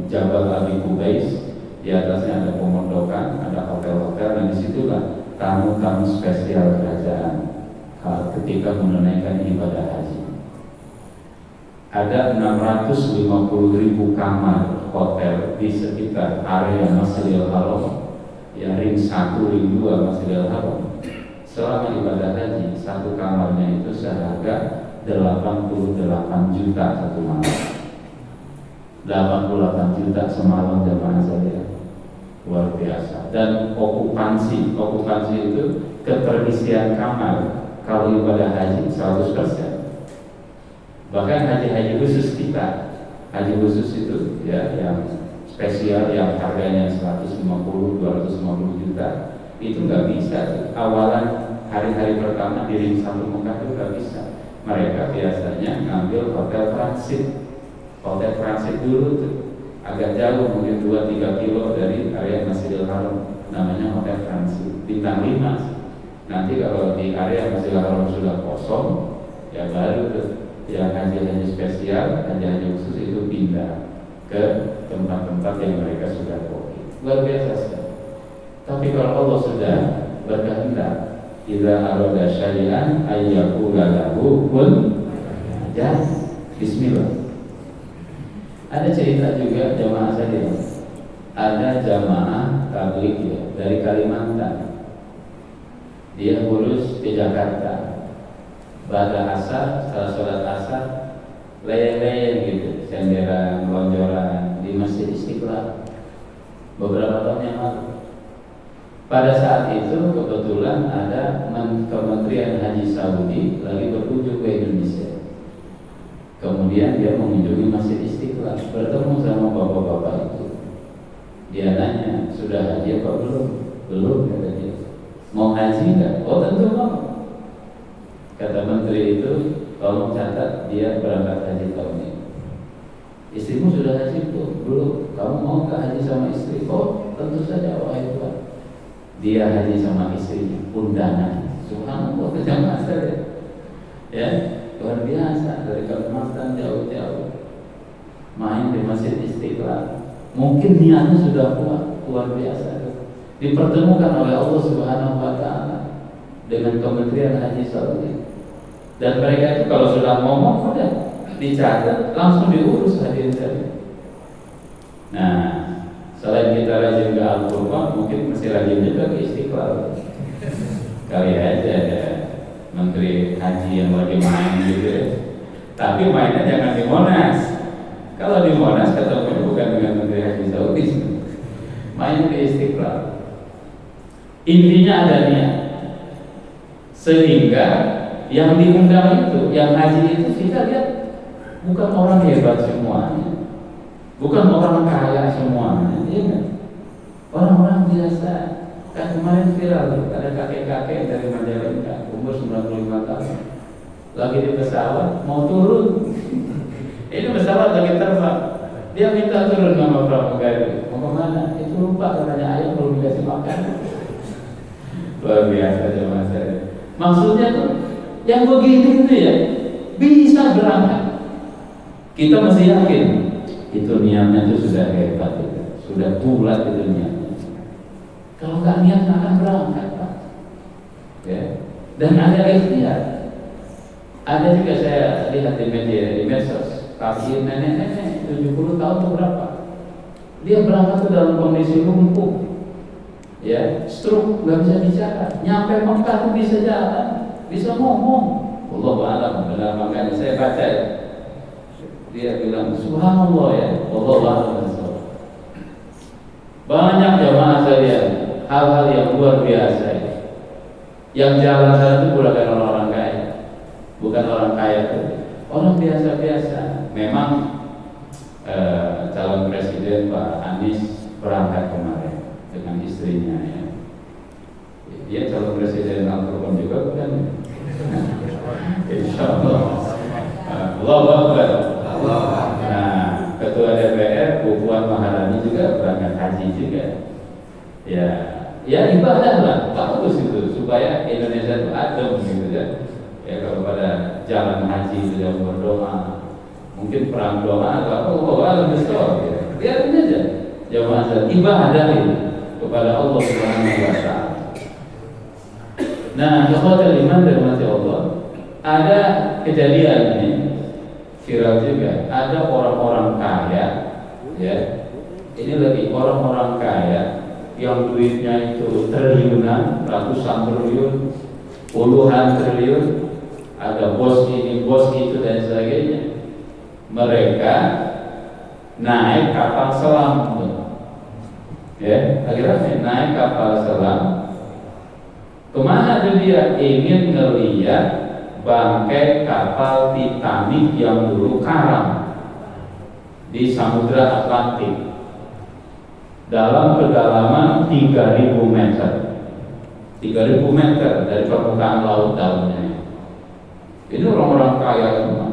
Jabal Abi Qubais. Di atasnya ada pemondokan, ada hotel-hotel, dan disitulah tamu-tamu spesial kerajaan ketika menunaikan ibadah haji. Ada 650.000 kamar hotel di sekitar area Masjidil Haram, ya ring 1, ring 2 Masjidil Haram. Selama ibadah haji, satu kamarnya itu seharga 88 juta satu malam. 88 juta semalam jamaah saya, luar biasa. Dan okupansi itu keterisian kamar kalau ibadah haji 100%. Bahkan haji khusus kita, haji khusus itu ya yang spesial yang harganya 150-250 juta itu nggak bisa. Awalan hari-hari pertama di ring 1 Mekah itu nggak bisa. Mereka biasanya ngambil hotel transit dulu tuh, agak jauh mungkin 2-3 kilo dari area Masjidil Haram, namanya hotel transit bintang 5. Nanti kalau di area Masjidil Haram sudah kosong, ya baru tuh yang haji spesial, haji khusus itu pindah ke tempat-tempat yang mereka sudah booking. Luar biasa sekali. Tapi kalau Allah sudah berkehendak, idza arada syai'an ayyaqula lahu kun, ya bismillah. Ada cerita juga jamaah saya, ada jamaah tabligh ya, dari Kalimantan. Dia urus ke Jakarta. Pada asar, setelah sholat asar, leyeh-leyeh gitu, senderan, lonjoran di Masjid Istiqlal beberapa tahun yang lalu. Pada saat itu kebetulan ada Kementerian Haji Saudi lagi berkunjung ke Indonesia. Kemudian dia mengunjungi Masjid Istiqlal, bertemu sama bapak-bapak itu. Dia nanya, sudah haji apa belum? Belum, kata dia. Mau haji enggak? Oh tentu mau. Kata menteri itu, tolong catat dia berangkat haji tahun ini. Istrimu sudah haji belum? Belum. Kamu mau ke haji sama istri? Oh tentu saja, wahai Tuhan. Dia haji sama istrinya, undangan. Subhanallah, jamaah saja. Ya, luar biasa, dari Kalimantan jauh-jauh main di Masjid Istiqlal. Mungkin niatnya sudah kuat, luar biasa. Dipertemukan oleh Allah Subhanahu wa taala dengan Kementerian Haji Saudi. Dan mereka itu kalau sudah ngomong udah dicatat, langsung diurus hadirin sekalian. Nah, selain kita rajin ke Al-Qur'an, mungkin mesti rajin juga ke Istiqlal. Kali aja ada Menteri Haji yang lagi main gitu ya. Tapi mainnya jangan di Monas. Kalau di Monas ketemunya bukan dengan Menteri Haji Saudi, main di Istiqlal. Intinya ada niat, sehingga yang diundang itu, yang haji itu kita lihat bukan orang hebat semuanya, bukan orang kaya semuanya, ya, orang-orang biasa. Kan kemarin viral ada kakek-kakek dari Majalengka umur 95 tahun lagi di pesawat mau turun. Ini pesawat lagi terbang, dia minta turun sama pramugari. Mau kemana? Itu lupa katanya, ayam belum dikasih makan. Luar biasa jemaah saya. Maksudnya tuh yang begini itu ya bisa berangkat. Kita mesti yakin itu niatnya itu sudah hebat, sudah bulat itu niatnya. Kalau nggak niat nggak akan berangkat, Pak. Ya. Dan ada ikhtiar. Ada juga saya lihat di media, di medsos, kaki nenek-nenek 70 tahun itu berapa? Dia berangkat tuh dalam kondisi lumpuh, ya, stroke, nggak bisa bicara. Nyampe Mekah tuh bisa jalan, bisa ngomong. Wallahu a'lam, benar makanya saya baca ya. Dia bilang subhanallah ya, wallahu a'lam. Banyak jamaah saya hal-hal yang luar biasa ya. Yang jalan sana itu bukan orang-orang kaya, bukan orang kaya itu, orang biasa-biasa. Memang calon presiden Pak Anies berangkat kemarin dengan istrinya ya. Dia calon presiden Al-Qur'an juga bukan? Insyaallah. Allahu Akbar. Nah, Ketua DPR Bu Puan Maharani juga berangkat haji juga. Ya ibadah lah, bagus itu supaya Indonesia itu adem gitu ya. Ya kalau pada jalan haji itu yang berdoa, mungkin perang doa atau Allah besar, ya. Biarin aja. Jamaah ibadah itu kepada Allah Subhanahu wa taala. Nah, ikhwatul iman dan mati Allah, ada kejadian ini viral juga. Ada orang-orang kaya, ya. Ini lagi orang-orang kaya yang duitnya itu triliunan, ratusan triliun, puluhan triliun, ada bos ini, bos itu dan sebagainya. Mereka naik kapal selam, ya, akhirnya naik kapal selam. Kemana tuh dia? Ingin ngeliat bangkai kapal Titanic yang dulu karam di Samudra Atlantik dalam kedalaman 3.000 meter. 3.000 meter dari permukaan laut daunnya. Ini orang-orang kaya semua.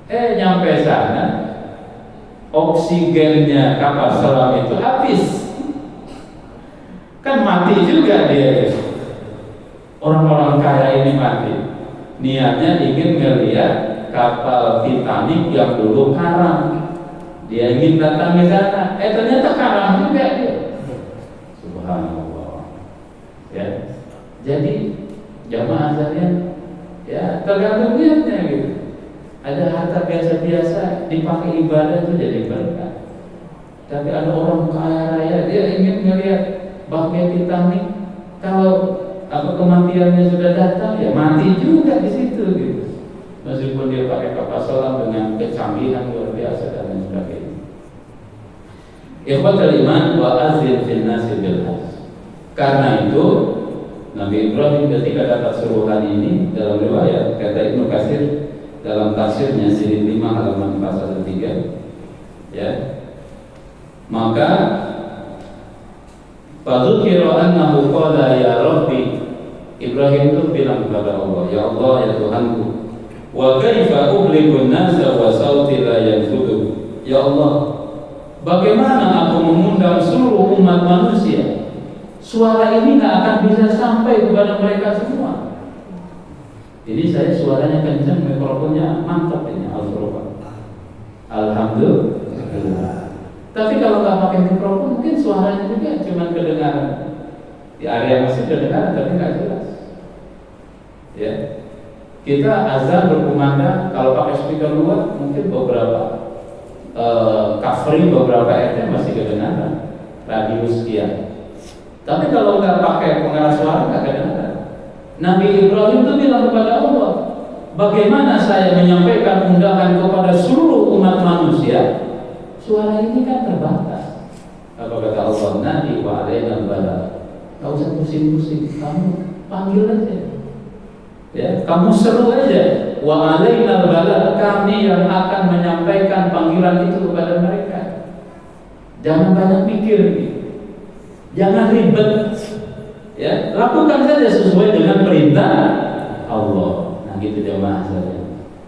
Nyampe sana, oksigennya kapal selam itu habis. Kan mati juga dia. Orang-orang kaya ini mati. Niatnya ingin ngelihat kapal Titanic yang dulu karam. Dia ingin datang ke sana, ternyata karam juga dia. Subhanallah. Ya, jadi jamaah sekalian, ya tergantung niatnya gitu. Ada harta biasa-biasa dipakai ibadah itu jadi berkah. Tapi ada orang kaya raya, dia ingin melihat bakpia kita nih, kalau kematiannya sudah datang, ya mati juga di situ gitu. Meskipun dia pakai kapal selam dengan kecanggihan luar biasa dan lain sebagainya. Ikhwatul iman wa azil fil nasi bil hajj. Karena itu Nabi Ibrahim ketika dapat suruhan ini, dalam riwayat kata Ibnu Katsir dalam tafsirnya jilid 5 halaman 413, ya, maka fadzukira annahu qala ya Rabbi, Ibrahim itu bilang kepada Allah, ya Allah, ya Tuhanku, wa kaifa ublighun nasa wa sauti la yanfudu, ya Allah, bagaimana aku mengundang seluruh umat manusia, suara ini nggak akan bisa sampai kepada mereka semua. Ini saya suaranya kencang, mikrofonnya mantap ini, alhamdulillah. Tapi kalau nggak pakai mikrofon, mungkin suaranya juga cuma kedengaran di area masjid, kedengaran tapi nggak jelas. Ya, kita azan berkumandang, kalau pakai speaker luar mungkin beberapa covering beberapa RT masih kedengaran, radius sekian. Tapi kalau nggak pakai pengeras suara nggak kedengaran. Nabi Ibrahim itu bilang kepada Allah, bagaimana saya menyampaikan undangan kepada seluruh umat manusia? Suara ini kan terbatas. Apa kata Allah? Nanti wa alaina bala. Gak usah pusing-pusing, kamu panggil aja. Ya, kamu seru aja. Wa alaina bala, kami yang akan menyampaikan panggilan itu kepada mereka. Jangan banyak mikir, jangan ribet. Ya, lakukan saja sesuai dengan perintah Allah. Nah, gitu jemaah saja.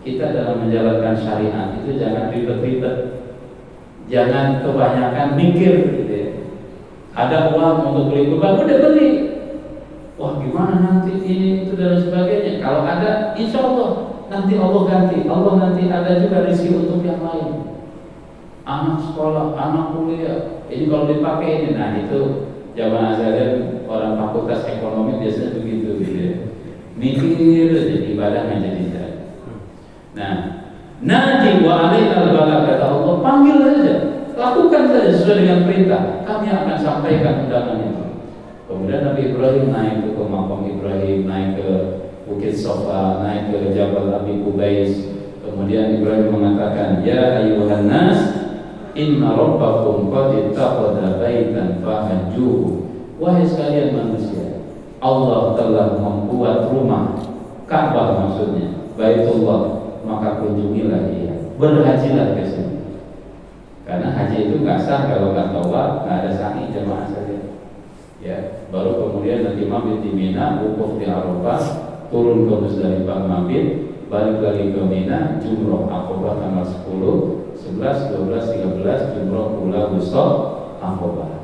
Kita dalam menjalankan syariat itu jangan ribet-ribet. Jangan kebanyakan mikir gitu ya. Ada uang untuk beli kurban, udah beli. Wah, gimana nanti ini itu dan sebagainya. Kalau ada, insya Allah nanti Allah ganti. Allah nanti ada juga rezeki untuk yang lain. Anak sekolah, anak kuliah, ini kalau dipakai ini, nah itu jamaah sekalian, orang fakultas ekonomi biasanya begitu gitu ya. Mikir jadi ibadah nggak jadi jalan. Nah, nanti wa alaina bala, kata Allah, panggil saja, lakukan saja sesuai dengan perintah. Kami akan sampaikan undangan itu. Kemudian Nabi Ibrahim naik ke makam Ibrahim, naik ke Bukit Sofa, naik ke Jabal Abi Qubais. Kemudian Ibrahim mengatakan, ya ayyuhan nas, inna rabbakum qad ittakhadha baitan fahajjuhu. Wahai sekalian manusia, Allah telah membuat rumah, Ka'bah maksudnya, Baitullah, maka kunjungilah dia, berhajilah ke sini. Karena haji itu nggak sah kalau nggak tawaf, nggak ada sa'i, jemaah saja. Ya, baru kemudian nanti mabit di Mina, wukuf di Arafah, turun ke Musdalifah mabit, balik lagi ke Mina, jumroh Aqabah tanggal 10, 11, 12, 13, jumroh Ula Wusta Aqabah.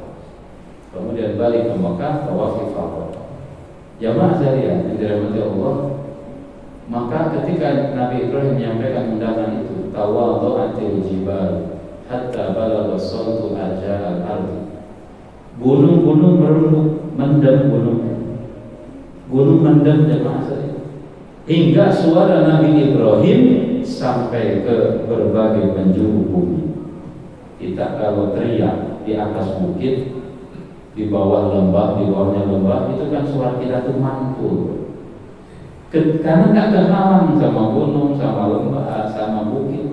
Kemudian balik ke Mekah, tawaf ifadah. Jamaah sekalian yang dirahmati Allah, maka ketika Nabi Ibrahim menyampaikan undangan itu, tawaddu'atil jibal hatta balagha sawtu ajal al-ardi. Gunung-gunung merunduk, mendem gunung mendem jamaah sekalian, hingga suara Nabi Ibrahim sampai ke berbagai penjuru bumi. Kita kalau teriak di atas bukit, di bawah lembah, di bawahnya lembah, itu kan suara kita tuh mantul. Karena nggak kehalang sama gunung, sama lembah, sama bukit.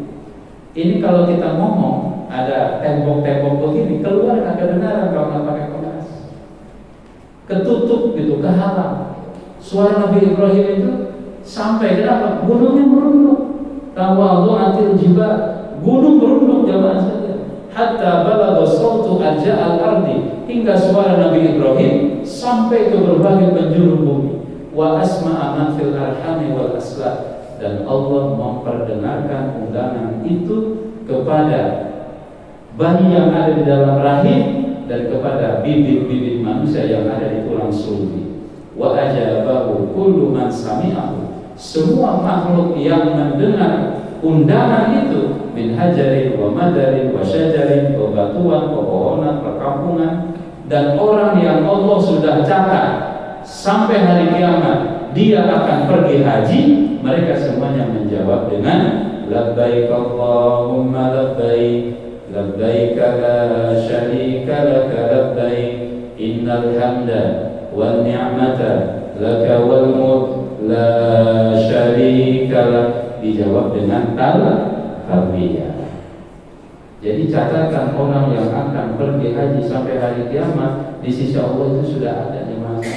Ini kalau kita ngomong, ada tembok-tembok begini, keluar nggak kedengaran kalau nggak pakai pengeras. Ketutup gitu, kehalang. Suara Nabi Ibrahim itu sampai kenapa? Gunungnya merunduk. Tawaddu'atil jibal, gunung merunduk jamaah sekalian. Hatta balagha sawtu ajal al-ardi, hingga suara Nabi Ibrahim sampai ke berbagai penjuru bumi. Wa asma'a man fil arhami wal aslah, dan Allah memperdengarkan undangan itu kepada bayi yang ada di dalam rahim dan kepada bibit-bibit manusia yang ada di tulang sulbi. Wa ajabahu kullu man sami'ahu, semua makhluk yang mendengar undangan itu, min hajarin wa madarin wa syajarin wa batuan, pepohonan, perkampungan, dan orang yang Allah sudah catat sampai hari kiamat dia akan pergi haji, mereka semuanya menjawab dengan labbaik Allahumma labbaik labbaik la syarika laka labbaik innal hamda wan ni'mata laka wal mulk la syarika lak. Dijawab dengan talbiyah. Jadi catatan orang yang akan pergi haji sampai hari kiamat di sisi Allah itu sudah ada di masa.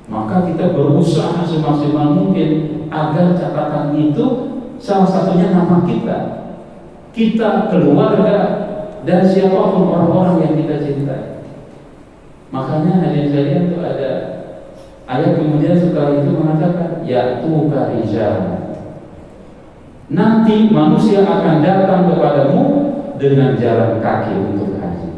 Maka kita berusaha semaksimal mungkin agar catatan itu salah satunya nama kita, keluarga, dan siapapun orang-orang yang kita cintai. Makanya hadirin sekalian itu ada ayat kemudian setelah itu mengatakan ya'tuka rijal. Nanti manusia akan datang kepadamu dengan jalan kaki untuk haji.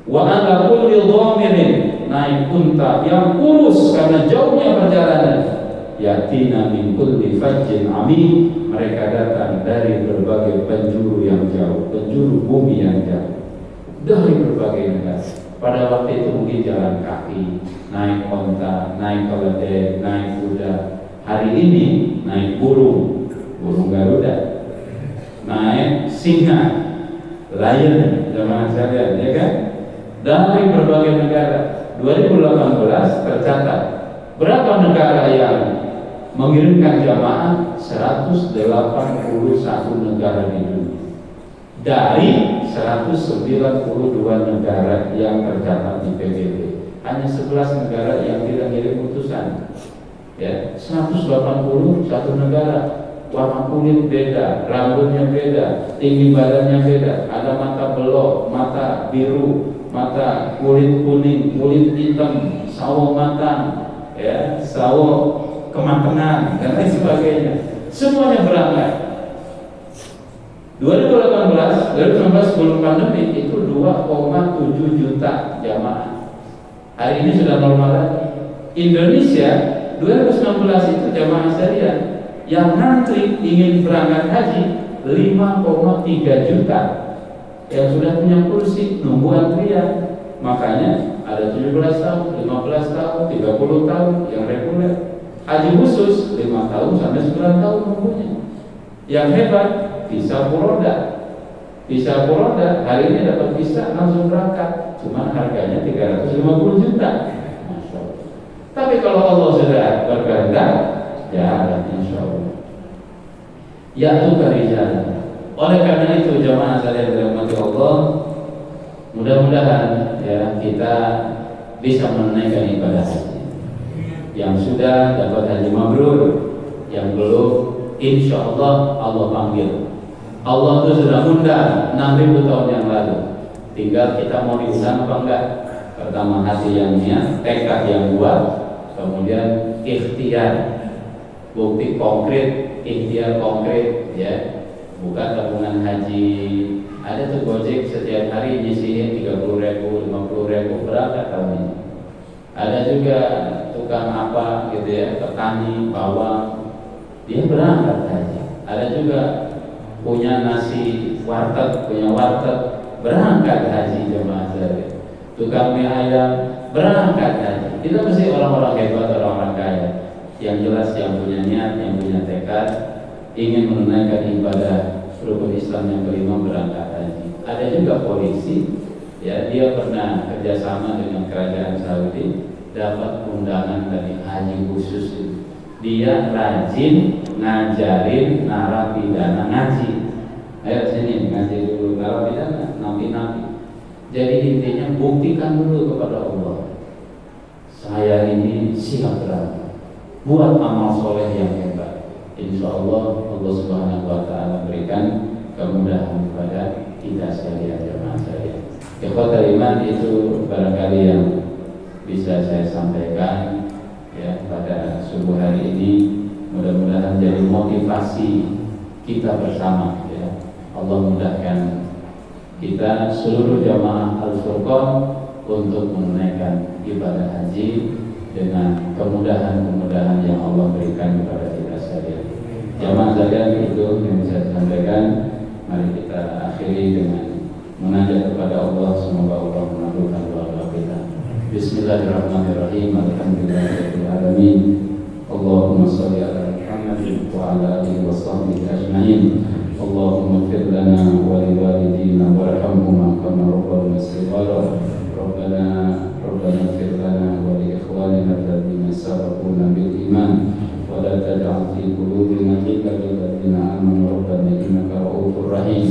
Wa ala kulli dhamirin, naik unta yang kurus karena jauhnya perjalanan. Yatina min kulli fajjin amin, mereka datang dari berbagai penjuru yang jauh, penjuru bumi yang jauh, dari berbagai negara. Pada waktu itu mungkin jalan kaki, naik unta, naik keledai, naik kuda. Hari ini naik burung Garuda, naik singa, lion, jamaah sekalian, ya kan? Dari berbagai negara. 2018 tercatat berapa negara yang mengirimkan jamaah? 181 negara di dunia. Dari 192 negara yang tercatat di PBB, hanya 11 negara yang tidak mengirim utusan. Ya, 181 negara. Warna kulit beda, rambutnya beda, tinggi badannya beda, ada mata belok, mata biru, mata kulit kuning, kulit hitam, sawo matang, ya, sawo kematangan, dan lain sebagainya. Semuanya berangkat. 2019 sebelum pandemi itu 2,7 juta jamaah. Hari ini sudah normal lagi. Indonesia 2019 itu jamaah syariah yang ngantri ingin berangkat haji 5,3 juta, yang sudah punya kursi nunggu antrian. Makanya ada 17 tahun, 15 tahun, 30 tahun yang reguler. Haji khusus 5 tahun sampai 9 tahun nunggunya. Yang hebat visa furoda. Visa furoda hari ini dapat visa langsung berangkat, cuma harganya 350 juta. Masya Allah. Tapi kalau Allah sudah berkehendak, jalan insya Allah. Ya'tuka rijal. Oleh karena itu jamaah sekalian dirahmati Allah, mudah-mudahan ya kita bisa menunaikan ibadah haji. Yang sudah dapat haji mabrur, yang belum insya Allah Allah panggil. Allah itu sudah undang 6.000 tahun yang lalu. Tinggal kita mau diundang apa enggak. Pertama hati yang niat, tekad yang kuat, kemudian ikhtiar, bukti konkret, ikhtiar konkret, ya, bukan tabungan haji. Ada tuh Gojek setiap hari nyisihin 30.000, 50.000 berangkat tahun ini. Ada juga tukang apa gitu ya, petani bawang, dia berangkat haji. Ada juga punya nasi warteg, punya warteg, berangkat haji jemaah sekalian. Tukang mie ayam berangkat haji. Kita mesti orang-orang hebat, orang-orang kaya. Yang jelas yang punya niat, yang punya tekad ingin menunaikan ibadah rukun Islam yang kelima, berangkat haji. Ada juga polisi, ya, dia pernah kerjasama dengan kerajaan Saudi, dapat undangan dari haji khusus itu. Dia rajin ngajarin narapidana ngaji. Ayo sini ngaji dulu narapidana, napi-napi. Jadi intinya buktikan dulu kepada Allah, saya ini siap berangkat. Buat amal soleh yang hebat. Insya Allah Allah Subhanahu Wa Taala berikan kemudahan kepada kita sekalian jemaah sekalian. Ikhwatul iman, itu barangkali yang bisa saya sampaikan ya pada subuh hari ini. Mudah-mudahan jadi motivasi kita bersama ya. Allah mudahkan kita seluruh jamaah Al-Furqan untuk menunaikan ibadah haji dengan kemudahan-kemudahan yang Allah berikan kepada kita sekalian. Jamaah sekalian, itu yang bisa saya sampaikan. Mari kita akhiri dengan menajat kepada Allah, semoga Allah mengabulkan doa kita. Bismillahirrahmanirrahim. Alhamdulillahirabbil alamin. Allahumma shalli ala Muhammad وعلى آله وصحبه أجمعين. اللهم اغفر لنا ولوالدينا وارحمهما كما ربونا صغارا. ربنا اغفر لنا ولإخواننا الذين سبقونا بالإيمان ولا تجعل في قلوبنا غلا للذين آمنوا ربنا إنك رؤوف رحيم.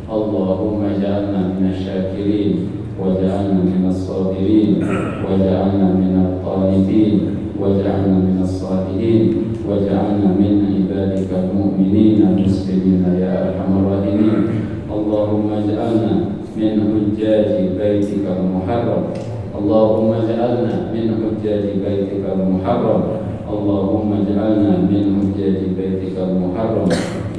اللهم اجعلنا من الشاكرين واجعلنا من الصابرين واجعلنا من القانتين واجعلنا من الصالحين واجعلنا من عبادك المؤمنين المسلمين يا أرحم الراحمين. اللهم اجعلنا من حجاج بيتك المحرم. اللهم اجعلنا من حجاج بيتك المحرم. اللهم اجعلنا من حجاج بيتك المحرم.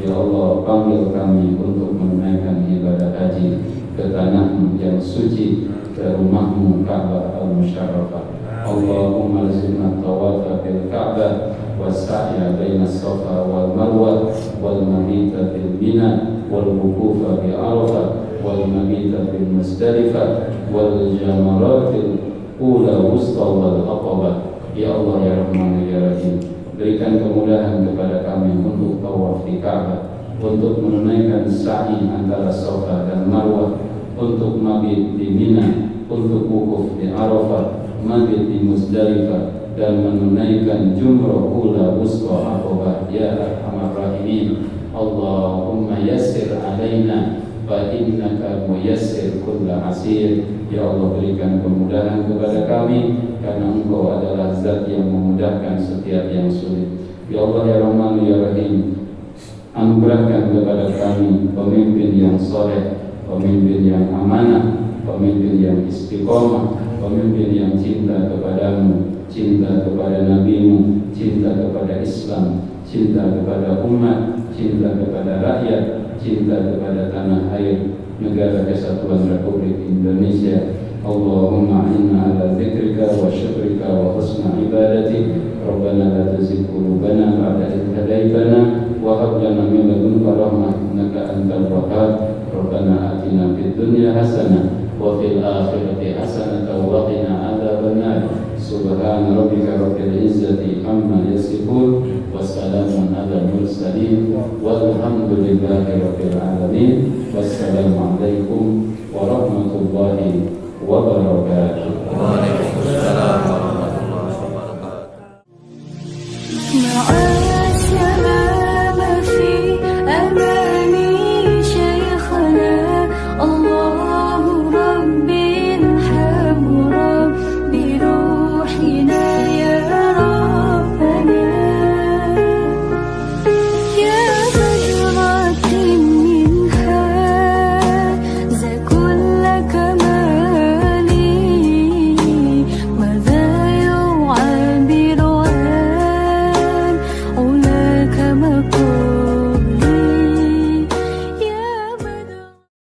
Ya Allah, panggil kami untuk menunaikan ibadah haji ke tanah-Mu yang suci, ke rumah-Mu Ka'bah al-Musyarrafah. Allahumma lazimna tawafa bil Ka'bah was-sa'ya baina as-Safa wal Marwah wal mabita bil Mina wal wuqufa bi Arafah wal mabita bil Muzdalifah wal jamaratil ula wusta wal aqabah. Ya Allah ya Rahman ya Rahim, berikan kemudahan kepada kami untuk tawaf di Ka'bah, untuk menunaikan sa'i antara Safa dan Marwah, untuk mabit di Mina, untuk wukuf di Arafah, mabit di Muzdalifah, dan menunaikan jumrah ula wusta aqabah ya Arhamar Rahimin. Allahumma yassir alaina fa innaka muyassir kulla asir. Ya Allah, berikan kemudahan kepada kami karena Engkau adalah zat yang memudahkan setiap yang sulit. Ya Allah ya Rahman ya Rahim, anugerahkan kepada kami pemimpin yang soleh, pemimpin yang amanah, pemimpin yang istiqomah, pemimpin yang cinta kepadamu, cinta kepada Nabi-Mu, cinta kepada Islam, cinta kepada umat, cinta kepada rakyat, cinta kepada tanah air negara kesatuan Republik Indonesia. Allahumma inna ala zikrika wa syukrika wa husna ibadatik. Rabbana la tuzigh qulubana ba'da idh hadaitana wa hab lana min ladunka rahmah innaka antal wahhab. Rabbana atina fid dunya hasanah wa fil akhirati hasanah wa qina adzabannar. Subhana rabbika rabbil izzati amma yasifun wa salamun alal mursalin walhamdulillahi rabbil alamin. Wassalamu alaikum